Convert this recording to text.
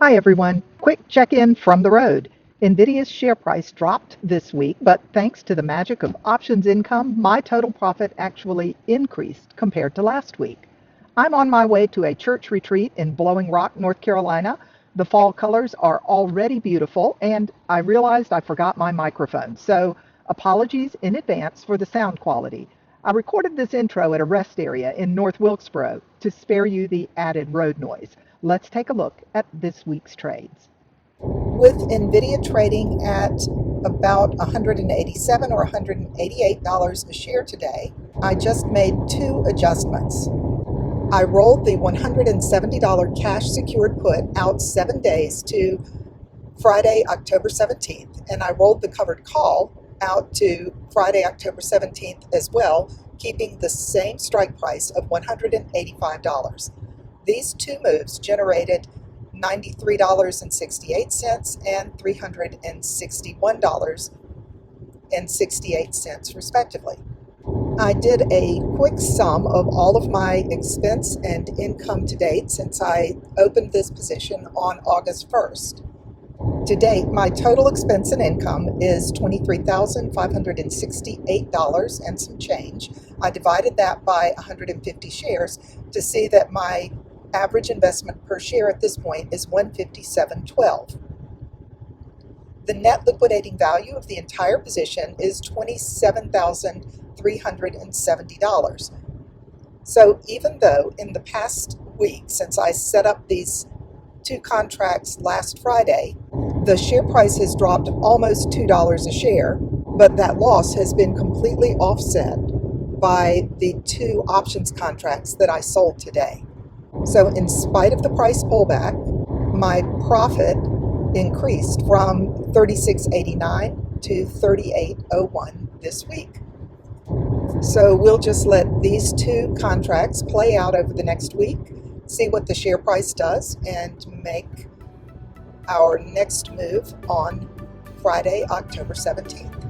Hi everyone. Quick check-in from the road. NVIDIA's share price dropped this week, but thanks to the magic of options income, my total profit actually increased compared to last week. I'm on my way to a church retreat in Blowing Rock, North Carolina. The fall colors are already beautiful, and I realized I forgot my microphone, so apologies in advance for the sound quality. I recorded this intro at a rest area in North Wilkesboro to spare you the added road noise. Let's take a look at this week's trades. With NVIDIA trading at about $187 or $188 a share today, I just made two adjustments. I rolled the $170 cash secured put out 7 days to Friday, October 17th, and I rolled the covered call out to Friday, October 17th as well, keeping the same strike price of $185. These two moves generated $93.68 and $361.68 respectively. I did a quick sum of all of my expense and income to date since I opened this position on August 1st. To date, my total expense and income is $23,568 and some change. I divided that by 150 shares to see that my average investment per share at this point is $157.12. The net liquidating value of the entire position is $27,370. So even though in the past week, since I set up these two contracts last Friday, the share price has dropped almost $2 a share, but that loss has been completely offset by the two options contracts that I sold today. So in spite of the price pullback, my profit increased from $36.89 to $38.01 this week. So we'll just let these two contracts play out over the next week, see what the share price does, and make our next move on Friday, October 17th.